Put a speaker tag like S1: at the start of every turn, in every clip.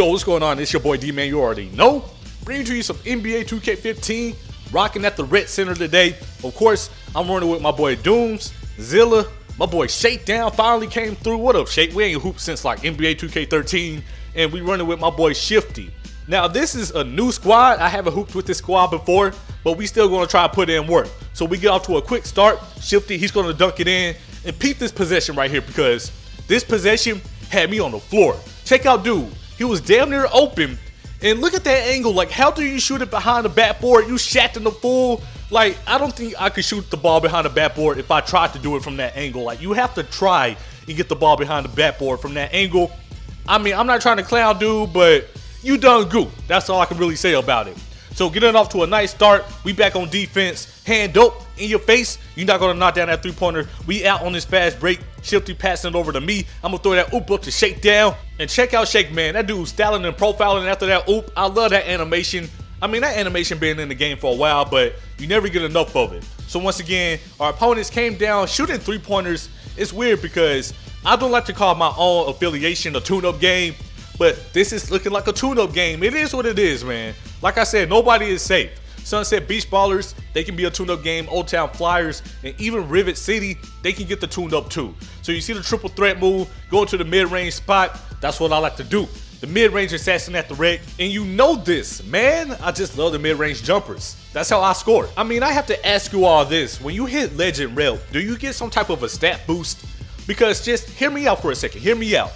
S1: Yo, what's going on? It's your boy D-Man, you already know. Bringing to you some NBA 2K15, rocking at the Red Center today. Of course, I'm running with my boy Dooms, Zilla, my boy Shakedown finally came through. What up, Shake? We ain't hooped since like NBA 2K13, and we running with my boy Shifty. Now, this is a new squad. I haven't hooped with this squad before, but we still gonna try to put in work. So we get off to a quick start. Shifty, he's gonna dunk it in, and peep this possession right here because this possession had me on the floor. Check out dude. He was damn near open. And look at that angle. Like, how do you shoot it behind the backboard? You shatting the full. Like, I don't think I could shoot the ball behind the backboard if I tried to do it from that angle. Like, you have to try and get the ball behind the backboard from that angle. I mean, I'm not trying to clown dude, but you done good. That's all I can really say about it. So getting off to a nice start. We back on defense. Hand dope in your face. You're not going to knock down that three-pointer. We out on this fast break. Shifty passing it over to me. I'm going to throw that oop up to Shakedown. And check out Shake, man. That dude's styling and profiling after that oop. I love that animation. I mean, that animation been in the game for a while, but you never get enough of it. So once again, our opponents came down shooting three-pointers. It's weird because I don't like to call my own affiliation a tune-up game, but this is looking like a tune-up game. It is what it is, man. Like I said, nobody is safe. Sunset Beach Ballers, they can be a tune-up game. Old Town Flyers, and even Rivet City, they can get the tuned up too. So you see the triple threat move, going to the mid-range spot. That's what I like to do. The mid-range assassin at the rec. And you know this, man. I just love the mid-range jumpers. That's how I score. I mean, I have to ask you all this. When you hit Legend Rep, do you get some type of a stat boost? Because just hear me out for a second. Hear me out.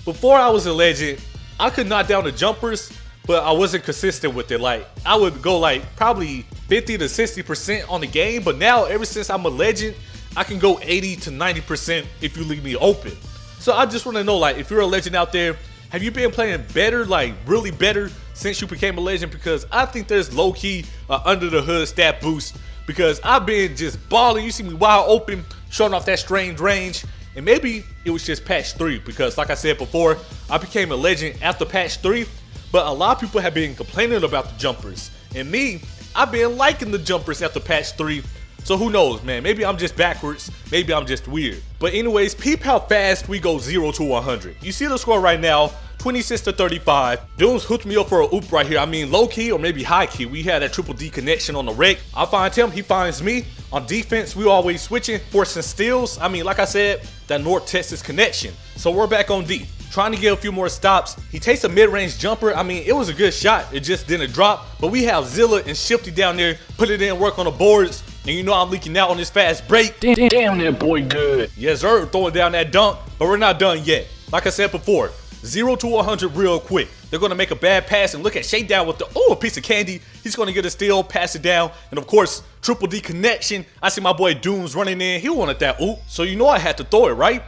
S1: Before I was a Legend, I could knock down the jumpers, but I wasn't consistent with it. Like, I would go like probably 50 to 60% on the game, but now ever since I'm a Legend, I can go 80 to 90% if you leave me open. So I just want to know, like, if you're a Legend out there, have you been playing better, like really better since you became a Legend? Because I think there's low-key under the hood stat boost because I've been just balling. You see me wide open, showing off that strange range. And maybe it was just patch 3 because like I said before, I became a Legend after patch 3. But a lot of people have been complaining about the jumpers. And me, I've been liking the jumpers after patch 3. So who knows, man? Maybe I'm just backwards. Maybe I'm just weird. But anyways, peep how fast we go 0 to 100. You see the score right now, 26 to 35. Dooms hooked me up for a oop right here. I mean, low key or maybe high key. We had that triple D connection on the rec. I find him, he finds me. On defense, we always switching, forcing steals. I mean, like I said, that North Texas connection. So we're back on D. Trying to get a few more stops. He takes a mid-range jumper. I mean, it was a good shot. It just didn't drop. But we have Zilla and Shifty down there. Put it in, work on the boards. And you know I'm leaking out on this fast break.
S2: Damn, that boy good.
S1: Yes, sir. Throwing down that dunk. But we're not done yet. Like I said before, 0 to 100 real quick. They're going to make a bad pass and look at Shakedown with the, a piece of candy. He's going to get a steal, pass it down. And of course, triple D connection. I see my boy Dooms running in. He wanted that oop. So you know I had to throw it, right?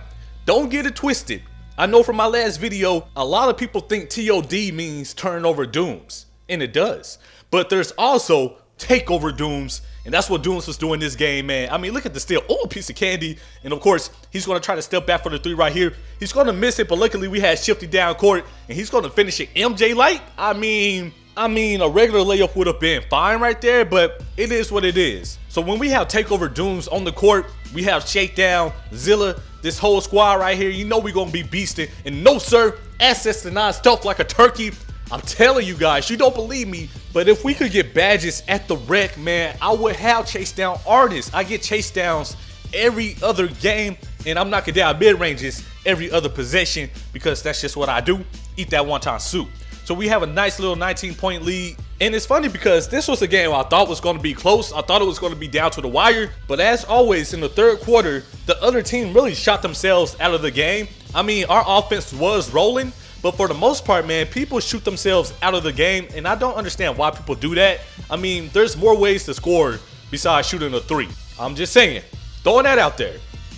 S1: Don't get it twisted. I know from my last video, a lot of people think TOD means turnover Dooms, and it does. But there's also takeover Dooms, and that's what Dooms was doing this game, man. I mean, look at the steal. Oh, a piece of candy. And of course, he's going to try to step back for the 3 right here. He's going to miss it, but luckily we had Shifty down court, and he's going to finish it MJ like. I mean, a regular layup would have been fine right there, but it is what it is. So when we have takeover Dooms on the court, we have Shakedown, Zilla, this whole squad right here. You know we're going to be beasting. And no, sir, access to non stuff like a turkey. I'm telling you guys, you don't believe me, but if we could get badges at the rec, man, I would have chase down artists. I get chase downs every other game, and I'm knocking down mid-ranges every other possession because that's just what I do. Eat that one-time soup. So we have a nice little 19-point lead. And it's funny because this was a game I thought was going to be close. I thought it was going to be down to the wire. But as always, in the third quarter, the other team really shot themselves out of the game. I mean, our offense was rolling. But for the most part, man, people shoot themselves out of the game. And I don't understand why people do that. I mean, there's more ways to score besides shooting a 3. I'm just saying. Throwing that out there.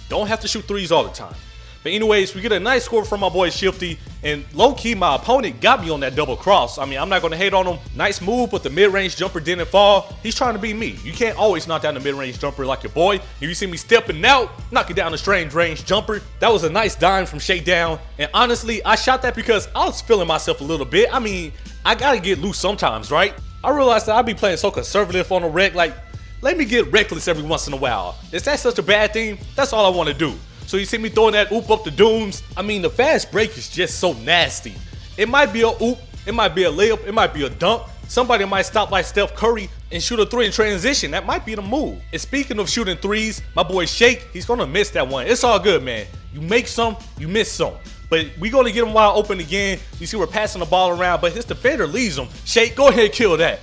S1: Don't have to shoot 3s all the time. But anyways, we get a nice score from my boy Shifty. And low-key, my opponent got me on that double cross. I mean, I'm not going to hate on him. Nice move, but the mid-range jumper didn't fall. He's trying to be me. You can't always knock down the mid-range jumper like your boy. If you see me stepping out, knocking down a strange range jumper. That was a nice dime from Shakedown. And honestly, I shot that because I was feeling myself a little bit. I mean, I got to get loose sometimes, right? I realized that I'd be playing so conservative on the rec. Like, let me get reckless every once in a while. Is that such a bad thing? That's all I want to do. So you see me throwing that oop up the Dooms. I mean, the fast break is just so nasty. It might be a oop, It might be a layup, it might be a dunk. Somebody might stop like Steph Curry and shoot a 3 in transition. That might be the move. And speaking of shooting 3s, my boy Shake, he's gonna miss that one. It's all good, man. You make some, you miss some. But we gonna get him wide open again. You see we're passing the ball around, but his defender leaves him. Shake, go ahead and kill that.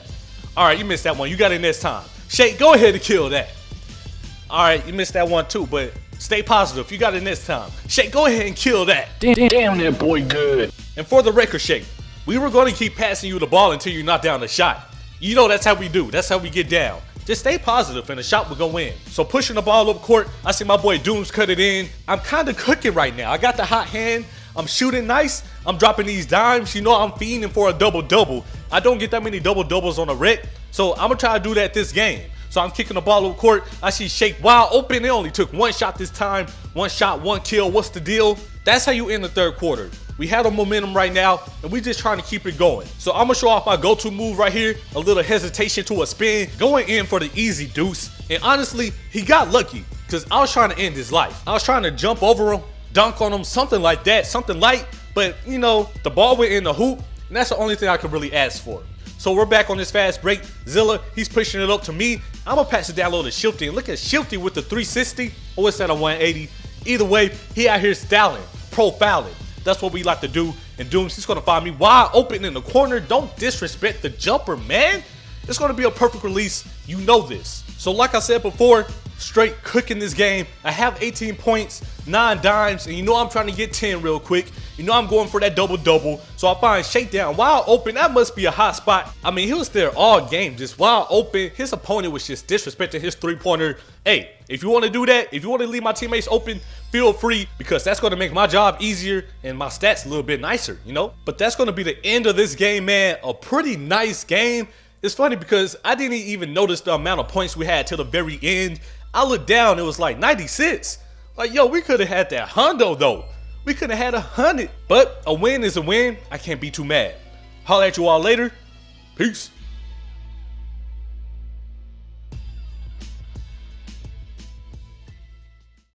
S1: All right, you missed that one. You got it next time. Shake, go ahead and kill that. All right, you missed that one too, but stay positive. You got it next time. Shake, go ahead and kill that.
S2: Damn, that boy good.
S1: And for the record, Shake, we were going to keep passing you the ball until you knock down the shot. You know that's how we do. That's how we get down. Just stay positive and the shot will go in. So pushing the ball up court, I see my boy Dooms cut it in. I'm kind of cooking right now. I got the hot hand. I'm shooting nice. I'm dropping these dimes. You know I'm fiending for a double-double. I don't get that many double-doubles on a rec, so I'm going to try to do that this game. So I'm kicking the ball up court. I see Shake wide open. It only took one shot this time. One shot, one kill. What's the deal? That's how you end the third quarter. We have the momentum right now, and we just trying to keep it going. So I'm gonna show off my go-to move right here. A little hesitation to a spin, going in for the easy deuce. And honestly, he got lucky because I was trying to end his life. I was trying to jump over him, dunk on him, something like that, something light. But you know, the ball went in the hoop, and that's the only thing I could really ask for. So we're back on this fast break. Zilla, he's pushing it up to me. I'm gonna pass it down low to Shifty. And look at Shifty with the 360. Or it's at a 180. Either way, he out here styling, profiling. That's what we like to do. And Dooms, he's gonna find me wide open in the corner. Don't disrespect the jumper, man. It's gonna be a perfect release. You know this. So like I said before, straight cooking this game. I have 18 points, 9 dimes, and you know I'm trying to get 10 real quick. You know I'm going for that double-double. So I find Shakedown wide open. That must be a hot spot. I mean, he was there all game, just wide open. His opponent was just disrespecting his three-pointer. Hey, if you want to do that, if you want to leave my teammates open, feel free, because that's going to make my job easier and my stats a little bit nicer, you know? But that's going to be the end of this game, man. A pretty nice game. It's funny because I didn't even notice the amount of points we had till the very end. I looked down, it was like 96. Like, yo, we could have had that hundo though. We could have had 100. But a win is a win. I can't be too mad. Holla at you all later. Peace.